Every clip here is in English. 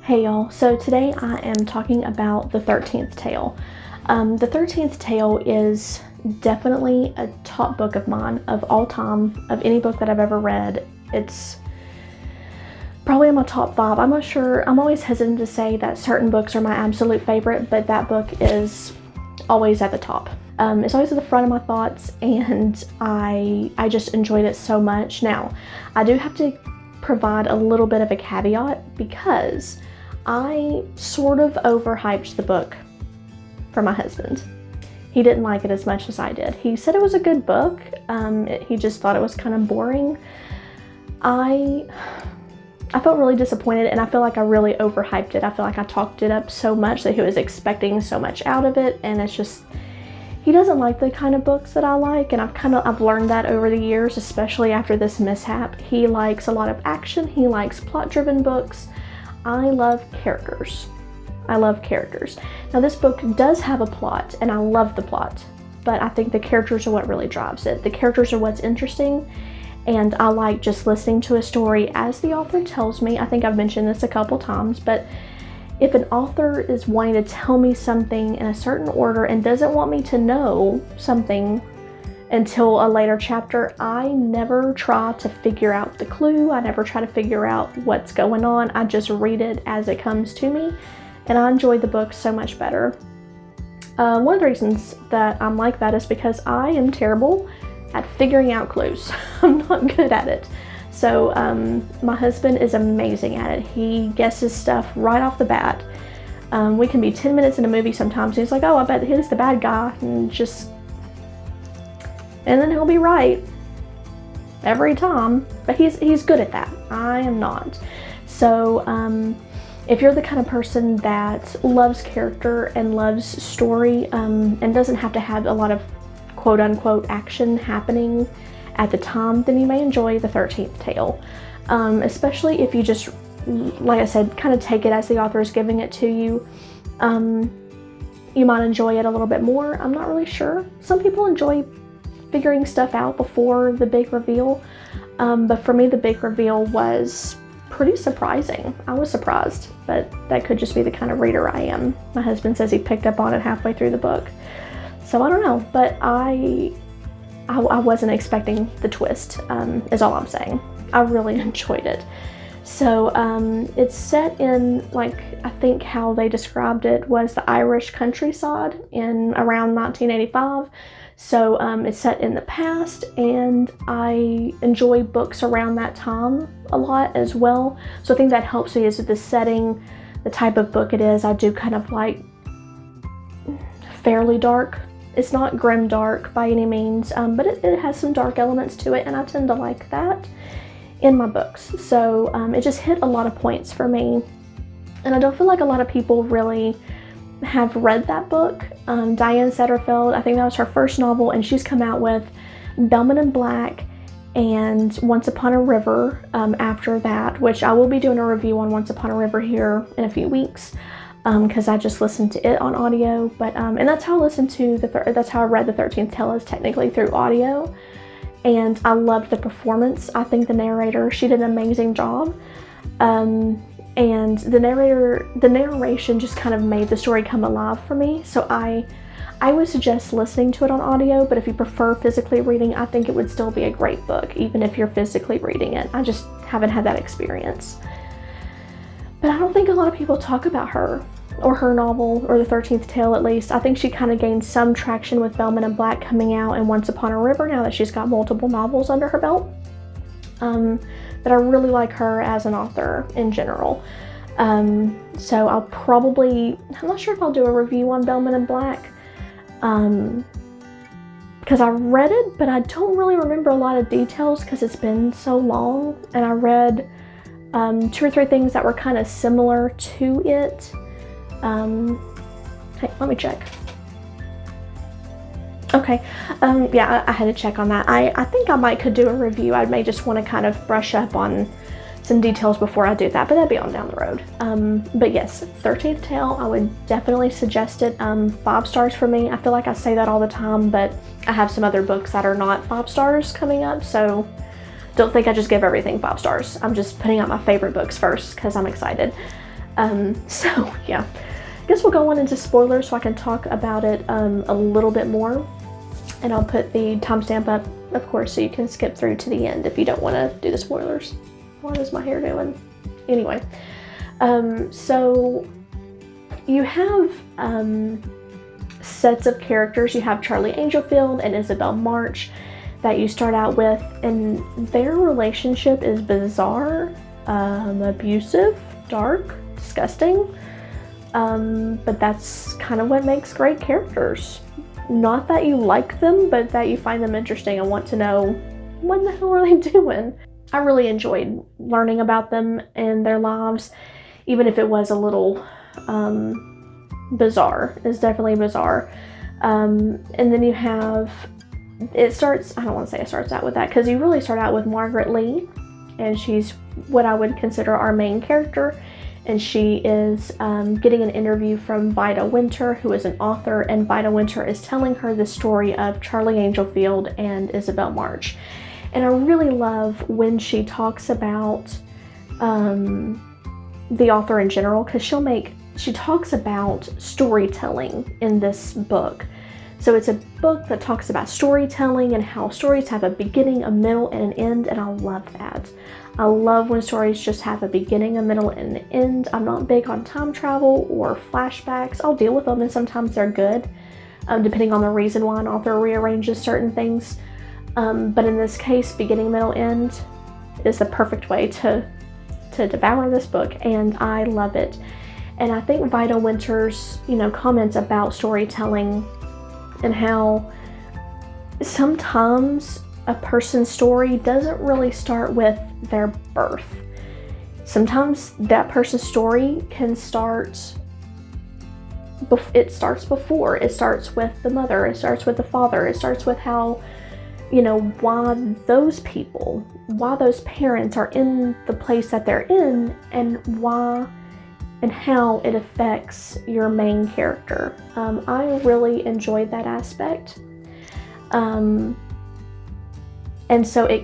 Hey y'all, so today I am talking about The 13th Tale. The 13th Tale is definitely a top book of mine of all time, of any book that I've ever read. It's probably in my top 5. I'm not sure, I'm always hesitant to say that certain books are my absolute favorite, but that book is always at the top. It's always at the front of my thoughts, and I just enjoyed it so much. Now, I do have to provide a little bit of a caveat because I sort of overhyped the book for my husband. He didn't like it as much as I did. He said it was a good book. He just thought it was kind of boring. I felt really disappointed, and I feel like I really overhyped it. I feel like I talked it up so much that he was expecting so much out of it, and it's just, he doesn't like the kind of books that I like, and I've learned that over the years, especially after this mishap. He likes a lot of action. He likes plot-driven books. I love characters. I love characters. Now, this book does have a plot, and I love the plot, but I think the characters are what really drives it. The characters are what's interesting, and I like just listening to a story as the author tells me. I think I've mentioned this a couple times, but if an author is wanting to tell me something in a certain order and doesn't want me to know something until a later chapter, I never try to figure out the clue. I never try to figure out what's going on. I just read it as it comes to me, and I enjoy the book so much better. One of the reasons that I'm like that is because I am terrible at figuring out clues. I'm not good at it. So my husband is amazing at it. He guesses stuff right off the bat. We can be 10 minutes in a movie sometimes, and he's like, oh, I bet he's the bad guy, and then he'll be right every time. But he's good at that. I am not. So if you're the kind of person that loves character and loves story and doesn't have to have a lot of quote-unquote action happening at the time, then you may enjoy The 13th Tale. Especially if you just, like I said, kind of take it as the author is giving it to you. You might enjoy it a little bit more. I'm not really sure. Some people enjoy figuring stuff out before the big reveal, but for me the big reveal was pretty surprising. I was surprised, but that could just be the kind of reader I am. My husband says he picked up on it halfway through the book, so I don't know, but I wasn't expecting the twist, is all I'm saying. I really enjoyed it. So it's set in, like, I think how they described it was the Irish countryside in around 1985. So it's set in the past, and I enjoy books around that time a lot as well. So I think that helps me is with the setting, the type of book it is. I do kind of like fairly dark. It's not grim dark by any means, but it has some dark elements to it, and I tend to like that in my books. So it just hit a lot of points for me, and I don't feel like a lot of people really have read that book. Diane Setterfield, I think that was her first novel, and she's come out with Bellman and Black and Once Upon a River after that, which I will be doing a review on Once Upon a River here in a few weeks, because I just listened to it on audio. But and that's how I listened to that's how I read The 13th Tale, is technically through audio, and I loved the performance. I think the narrator, she did an amazing job. And the narration just kind of made the story come alive for me. So I would suggest listening to it on audio, but if you prefer physically reading, I think it would still be a great book, even if you're physically reading it. I just haven't had that experience. But I don't think a lot of people talk about her, or her novel, or The 13th Tale at least. I think she kind of gained some traction with Bellman and Black coming out and Once Upon a River, now that she's got multiple novels under her belt. But I really like her as an author in general. So I'll probably, I'm not sure if I'll do a review on Bellman and Black, because I read it, but I don't really remember a lot of details because it's been so long, and I read 2 or 3 things that were kind of similar to it. Hey, let me check. Okay, yeah, I had to check on that. I think I could do a review. I may just want to kind of brush up on some details before I do that, but that'd be on down the road. But yes, 13th Tale, I would definitely suggest it. 5 stars for me. I feel like I say that all the time, but I have some other books that are not 5 stars coming up, so don't think I just give everything 5 stars. I'm just putting out my favorite books first because I'm excited. So yeah, I guess we'll go on into spoilers so I can talk about it a little bit more. And I'll put the timestamp up, of course, so you can skip through to the end if you don't want to do the spoilers. What is my hair doing? Anyway, so you have sets of characters. You have Charlie Angelfield and Isabel March that you start out with, and their relationship is bizarre, abusive, dark, disgusting, but that's kind of what makes great characters. Not that you like them, but that you find them interesting and want to know what the hell are they doing. I really enjoyed learning about them and their lives, even if it was a little bizarre. It's definitely bizarre. And then you have, it starts, I don't want to say it starts out with that, because you really start out with Margaret Lee, and she's what I would consider our main character. And she is getting an interview from Vida Winter, who is an author, and Vida Winter is telling her the story of Charlie Angelfield and Isabel March. And I really love when she talks about the author in general, because she talks about storytelling in this book. So it's a book that talks about storytelling and how stories have a beginning, a middle, and an end, and I love that. I love when stories just have a beginning, a middle, and an end. I'm not big on time travel or flashbacks. I'll deal with them, and sometimes they're good, depending on the reason why an author rearranges certain things. But in this case, beginning, middle, end is the perfect way to devour this book, and I love it. And I think Vida Winter's, comments about storytelling and how sometimes a person's story doesn't really start with their birth. Sometimes that person's story can start, it starts before. It starts with the mother, it starts with the father, it starts with how, why those people, why those parents are in the place that they're in, and why and how it affects your main character. I really enjoyed that aspect. And so it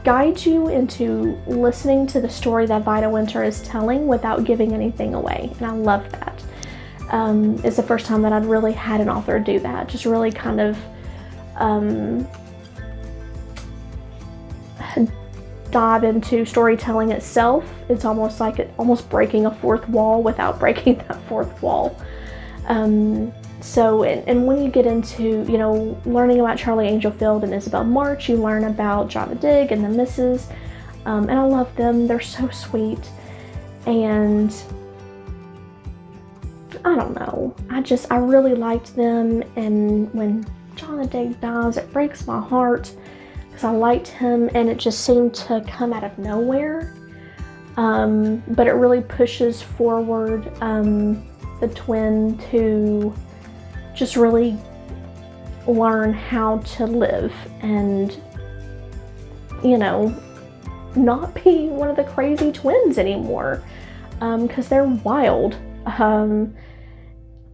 guides you into listening to the story that Vida Winter is telling without giving anything away. And I love that. It's the first time that I'd really had an author do that. Just really kind of dive into storytelling itself. It's almost like almost breaking a fourth wall without breaking that fourth wall. So, and when you get into, learning about Charlie Angelfield and Isabel March, you learn about Java Dig and the Misses, and I love them. They're so sweet, and I don't know, I really liked them, and when Java Dig dies, it breaks my heart, because I liked him, and it just seemed to come out of nowhere, but it really pushes forward the twin to just really learn how to live and, not be one of the crazy twins anymore, because they're wild.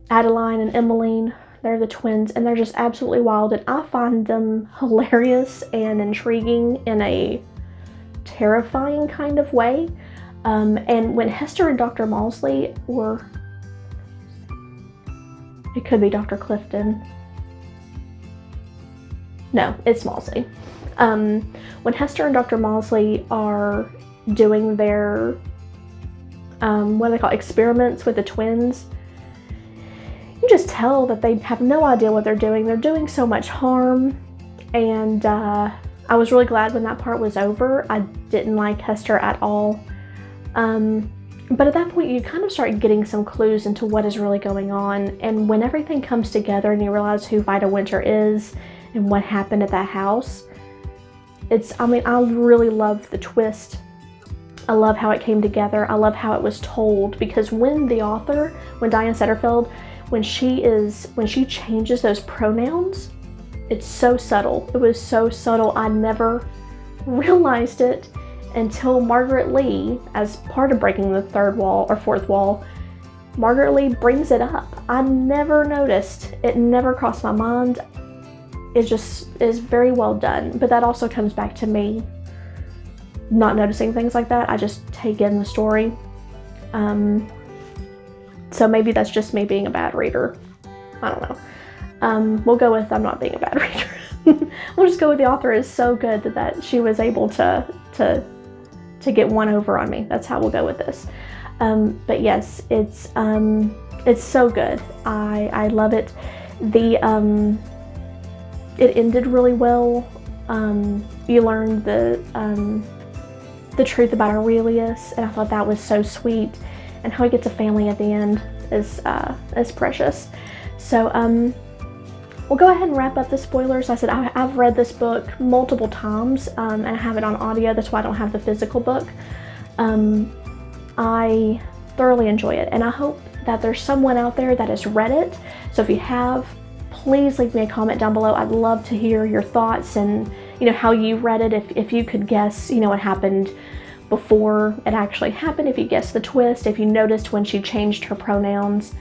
Adeline and Emmeline, they're the twins, and they're just absolutely wild, and I find them hilarious and intriguing in a terrifying kind of way. And when Hester and Dr. Maudsley were, it could be Dr. Clifton. No, it's Maudsley. When Hester and Dr. Maudsley are doing their, what do they call it, experiments with the twins, you just tell that they have no idea what they're doing. They're doing so much harm, and I was really glad when that part was over. I didn't like Hester at all. But at that point, you kind of start getting some clues into what is really going on, and when everything comes together and you realize who Vida Winter is and what happened at that house, I really love the twist. I love how it came together. I love how it was told, because when Diane Setterfield, when she changes those pronouns, it's so subtle. It was so subtle. I never realized it until Margaret Lee, as part of breaking the third wall or fourth wall, Margaret Lee brings it up. I never noticed. It never crossed my mind. It just is very well done. But that also comes back to me not noticing things like that. I just take in the story. So maybe that's just me being a bad reader. I don't know. We'll go with I'm not being a bad reader. We'll just go with the author is so good that she was able to get one over on me. That's how we'll go with this. But yes, it's so good. I love it. It ended really well. You learned the truth about Aurelius, and I thought that was so sweet. And how he gets a family at the end is precious. So we'll go ahead and wrap up the spoilers. I said I've read this book multiple times, and I have it on audio. That's why I don't have the physical book. I thoroughly enjoy it, and I hope that there's someone out there that has read it. So if you have, please leave me a comment down below. I'd love to hear your thoughts and how you read it. If you could guess what happened before it actually happened, if you guessed the twist, if you noticed when she changed her pronouns,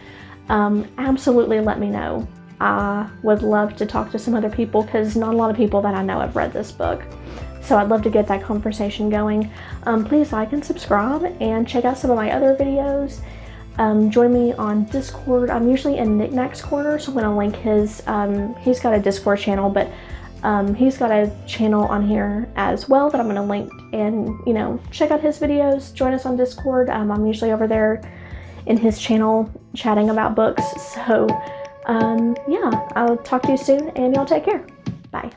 absolutely let me know. I would love to talk to some other people, because not a lot of people that I know have read this book. So I'd love to get that conversation going. Please like and subscribe and check out some of my other videos. Join me on Discord. I'm usually in Knickknack's Corner, so I'm going to link his, he's got a Discord channel, but he's got a channel on here as well that I'm going to link, and check out his videos. Join us on Discord. I'm usually over there in his channel chatting about books. So yeah, I'll talk to you soon, and y'all take care. Bye.